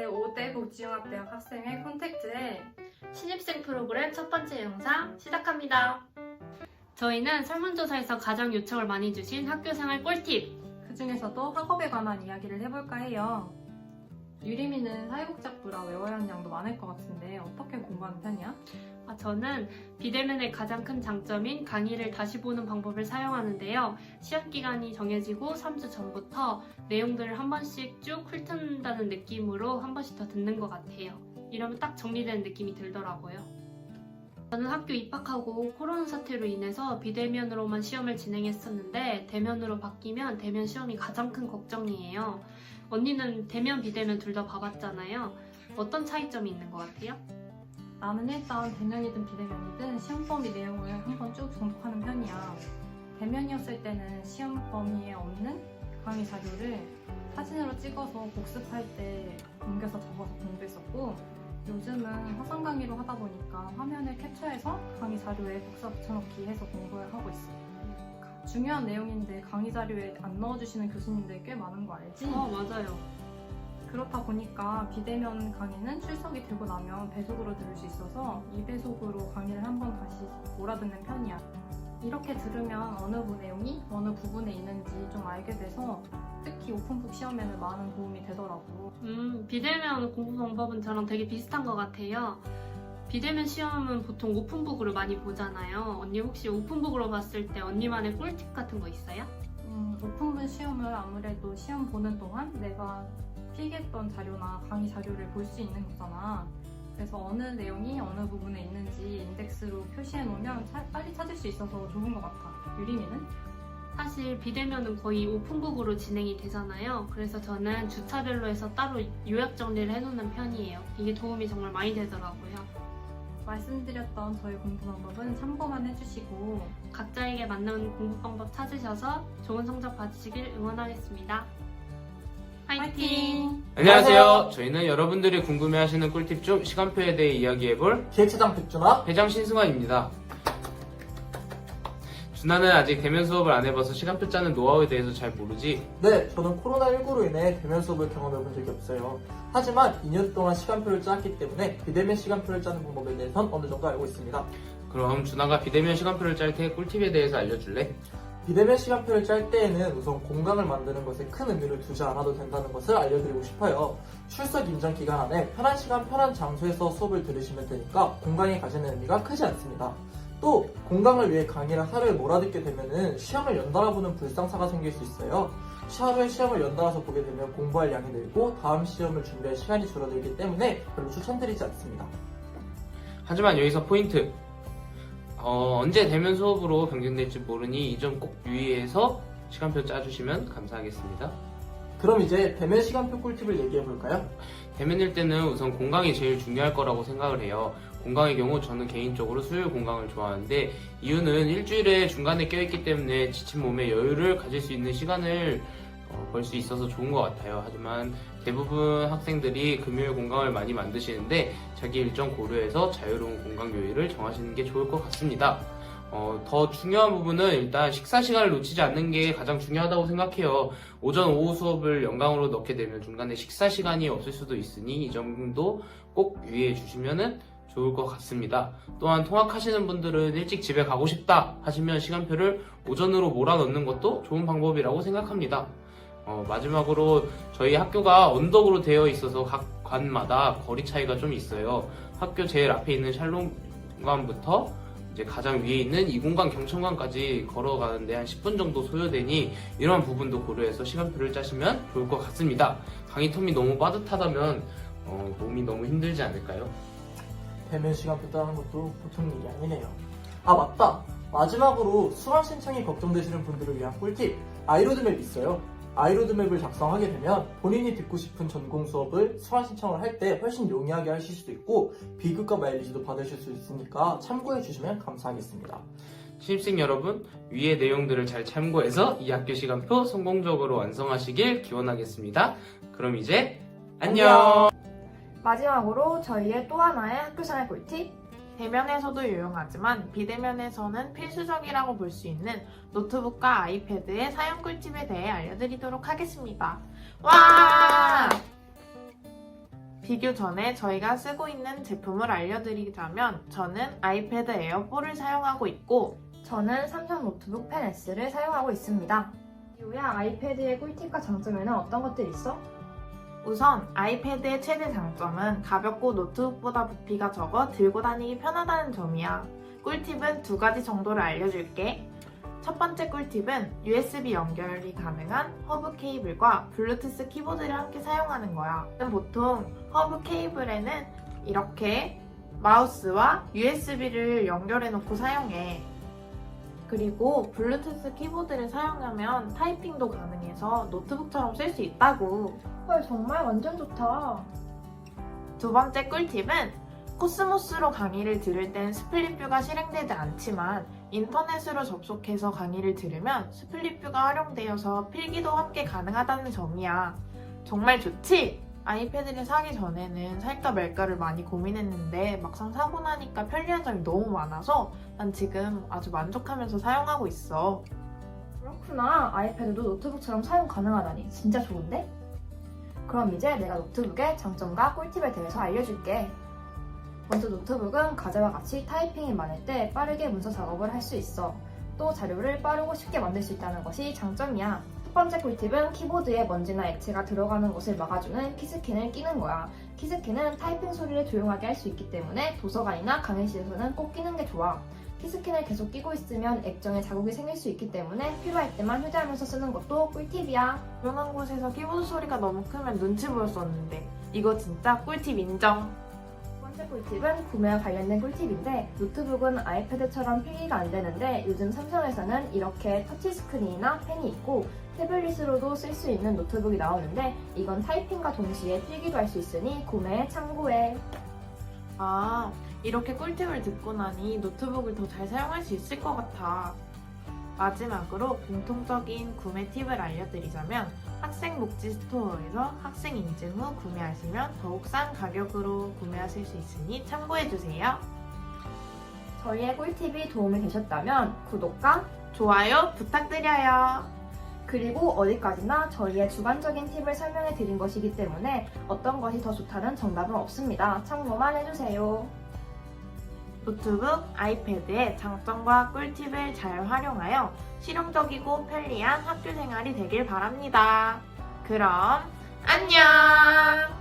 제5대 복지융합대학 학생회 콘택트의 신입생 프로그램 첫 번째 영상 시작합니다. 저희는 설문조사에서 가장 요청을 많이 주신 학교생활 꿀팁! 그 중에서도 학업에 관한 이야기를 해볼까 해요. 유림이는 사회복지학부라 외워야 하는 양도 많을 것 같은데 어떻게 공부하는 편이야? 저는 비대면의 가장 큰 장점인 강의를 다시 보는 방법을 사용하는데요. 시험 기간이 정해지고 3주 전부터 내용들을 한 번씩 쭉 훑는다는 느낌으로 한 번씩 더 듣는 것 같아요. 이러면 딱 정리되는 느낌이 들더라고요. 저는 학교 입학하고 코로나 사태로 인해서 비대면으로만 시험을 진행했었는데 대면으로 바뀌면 대면 시험이 가장 큰 걱정이에요. 언니는 대면, 비대면 둘 다 봐봤잖아요. 어떤 차이점이 있는 것 같아요? 나는 일단 대면이든 비대면이든 시험 범위 내용을 한번 쭉 정독하는 편이야. 대면이었을 때는 시험 범위에 없는 강의 자료를 사진으로 찍어서 복습할 때 옮겨서 적어서 공부했었고, 요즘은 화상 강의로 하다 보니까 화면을 캡처해서 강의 자료에 복사 붙여넣기 해서 공부를 하고 있어. 중요한 내용인데 강의 자료에 안 넣어주시는 교수님들 꽤 많은 거 알지? 맞아요. 그렇다 보니까 비대면 강의는 출석이 되고 나면 배속으로 들을 수 있어서 2배속으로 강의를 한번 다시 몰아듣는 편이야. 이렇게 들으면 어느 내용이 어느 부분에 있는지 좀 알게 돼서 특히 오픈북 시험에는 많은 도움이 되더라고. 비대면 공부 방법은 저랑 되게 비슷한 것 같아요. 비대면 시험은 보통 오픈북으로 많이 보잖아요. 언니 혹시 오픈북으로 봤을 때 언니만의 꿀팁 같은 거 있어요? 오픈북 시험을 아무래도 시험 보는 동안 내가 필기했던 자료나 강의 자료를 볼 수 있는 거잖아. 그래서 어느 내용이 어느 부분에 있는지 인덱스로 표시해 놓으면 빨리 찾을 수 있어서 좋은 것 같아. 유림이는? 사실 비대면은 거의 오픈북으로 진행이 되잖아요. 그래서 저는 주차별로 해서 따로 요약 정리를 해놓는 편이에요. 이게 도움이 정말 많이 되더라고요. 말씀드렸던 저희 공부 방법은 참고만 해주시고 각자에게 맞는 공부 방법 찾으셔서 좋은 성적 받으시길 응원하겠습니다. 화이팅! 안녕하세요. 저희는 여러분들이 궁금해하시는 꿀팁 중 시간표에 대해 이야기해볼 기획차장 백준아. 회장 신승환입니다. 준하는 아직 대면 수업을 안 해봐서 시간표 짜는 노하우에 대해서 잘 모르지? 네, 저는 코로나19로 인해 대면 수업을 경험해본 적이 없어요. 하지만 2년 동안 시간표를 짰기 때문에 비대면 시간표를 짜는 방법에 대해선 어느 정도 알고 있습니다. 그럼 준하가 비대면 시간표를 짤 때 꿀팁에 대해서 알려줄래? 비대면 시간표를 짤 때에는 우선 공강을 만드는 것에 큰 의미를 두지 않아도 된다는 것을 알려드리고 싶어요. 출석 임장 기간 안에 편한 시간, 편한 장소에서 수업을 들으시면 되니까 공강이 가지는 의미가 크지 않습니다. 또 공강을 위해 강의를 하루에 몰아듣게 되면은 시험을 연달아 보는 불상사가 생길 수 있어요. 하루에 시험을 연달아서 보게 되면 공부할 양이 늘고 다음 시험을 준비할 시간이 줄어들기 때문에 별로 추천드리지 않습니다. 하지만 여기서 포인트! 언제 대면 수업으로 변경될지 모르니 이 점 꼭 유의해서 시간표 짜주시면 감사하겠습니다. 그럼 이제 대면 시간표 꿀팁을 얘기해볼까요? 대면일 때는 우선 공강이 제일 중요할 거라고 생각을 해요. 공강의 경우 저는 개인적으로 수요일 공강을 좋아하는데 이유는 일주일에 중간에 껴있기 때문에 지친 몸에 여유를 가질 수 있는 시간을 벌 수 있어서 좋은 것 같아요. 하지만 대부분 학생들이 금요일 공강을 많이 만드시는데 자기 일정 고려해서 자유로운 공강 요일을 정하시는 게 좋을 것 같습니다. 더 중요한 부분은 일단 식사 시간을 놓치지 않는 게 가장 중요하다고 생각해요. 오전, 오후 수업을 연강으로 넣게 되면 중간에 식사 시간이 없을 수도 있으니 이 점도 꼭 유의해 주시면 좋을 것 같습니다. 또한 통학하시는 분들은 일찍 집에 가고 싶다 하시면 시간표를 오전으로 몰아넣는 것도 좋은 방법이라고 생각합니다. 마지막으로 저희 학교가 언덕으로 되어 있어서 각 관마다 거리 차이가 좀 있어요. 학교 제일 앞에 있는 샬롬관부터 이제 가장 위에 있는 이공관 경천관까지 걸어가는데 한 10분 정도 소요되니 이러한 부분도 고려해서 시간표를 짜시면 좋을 것 같습니다. 강의 텀이 너무 빠듯하다면 몸이 너무 힘들지 않을까요? 대면 시간표 짜는 것도 보통 일이 아니네요. 아 맞다! 마지막으로 수강 신청이 걱정되시는 분들을 위한 꿀팁! 아이로드맵이 있어요. 아이로드맵을 작성하게 되면 본인이 듣고 싶은 전공 수업을 수강 신청을 할 때 훨씬 용이하게 하실 수도 있고 비급과 마일리지도 받으실 수 있으니까 참고해 주시면 감사하겠습니다. 신입생 여러분, 위의 내용들을 잘 참고해서 이 학교 시간표 성공적으로 완성하시길 기원하겠습니다. 그럼 이제 안녕! 마지막으로 저희의 또 하나의 학교생활 꿀팁! 대면에서도 유용하지만 비대면에서는 필수적이라고 볼 수 있는 노트북과 아이패드의 사용 꿀팁에 대해 알려드리도록 하겠습니다. 와! 비교 전에 저희가 쓰고 있는 제품을 알려드리자면 저는 아이패드 에어 4를 사용하고 있고 저는 삼성 노트북 펜 S를 사용하고 있습니다. 이유야, 아이패드의 꿀팁과 장점에는 어떤 것들이 있어? 우선 아이패드의 최대 장점은 가볍고 노트북보다 부피가 적어 들고 다니기 편하다는 점이야. 꿀팁은 2가지 정도를 알려줄게. 첫 번째 꿀팁은 USB 연결이 가능한 허브 케이블과 블루투스 키보드를 함께 사용하는 거야. 보통 허브 케이블에는 이렇게 마우스와 USB를 연결해 놓고 사용해. 그리고 블루투스 키보드를 사용하면 타이핑도 가능해서 노트북처럼 쓸 수 있다고. 헐, 정말 완전 좋다. 두 번째 꿀팁은 코스모스로 강의를 들을 땐 스플릿뷰가 실행되지 않지만 인터넷으로 접속해서 강의를 들으면 스플릿뷰가 활용되어서 필기도 함께 가능하다는 점이야. 정말 좋지? 아이패드를 사기 전에는 살까 말까를 많이 고민했는데 막상 사고 나니까 편리한 점이 너무 많아서 난 지금 아주 만족하면서 사용하고 있어. 그렇구나. 아이패드도 노트북처럼 사용 가능하다니 진짜 좋은데? 그럼 이제 내가 노트북의 장점과 꿀팁에 대해서 알려줄게. 먼저 노트북은 과제와 같이 타이핑이 많을 때 빠르게 문서 작업을 할 수 있어. 또 자료를 빠르고 쉽게 만들 수 있다는 것이 장점이야. 첫 번째 꿀팁은 키보드에 먼지나 액체가 들어가는 것을 막아주는 키스캔을 끼는 거야. 키스캔은 타이핑 소리를 조용하게 할 수 있기 때문에 도서관이나 강의실에서는 꼭 끼는 게 좋아. 키스캔을 계속 끼고 있으면 액정에 자국이 생길 수 있기 때문에 필요할 때만 휴대하면서 쓰는 것도 꿀팁이야. 조용한 곳에서 키보드 소리가 너무 크면 눈치 보였었는데 이거 진짜 꿀팁 인정. 두 번째 꿀팁은 구매와 관련된 꿀팁인데, 노트북은 아이패드처럼 필기가 안 되는데 요즘 삼성에서는 이렇게 터치스크린이나 펜이 있고 태블릿으로도 쓸 수 있는 노트북이 나오는데 이건 타이핑과 동시에 필기도 할 수 있으니 구매에 참고해. 아, 이렇게 꿀팁을 듣고 나니 노트북을 더 잘 사용할 수 있을 것 같아. 마지막으로 공통적인 구매 팁을 알려드리자면 학생 복지 스토어에서 학생 인증 후 구매하시면 더욱 싼 가격으로 구매하실 수 있으니 참고해주세요. 저희의 꿀팁이 도움이 되셨다면 구독과 좋아요 부탁드려요. 그리고 어디까지나 저희의 주관적인 팁을 설명해 드린 것이기 때문에 어떤 것이 더 좋다는 정답은 없습니다. 참고만 해주세요. 노트북, 아이패드의 장점과 꿀팁을 잘 활용하여 실용적이고 편리한 학교 생활이 되길 바랍니다. 그럼 안녕!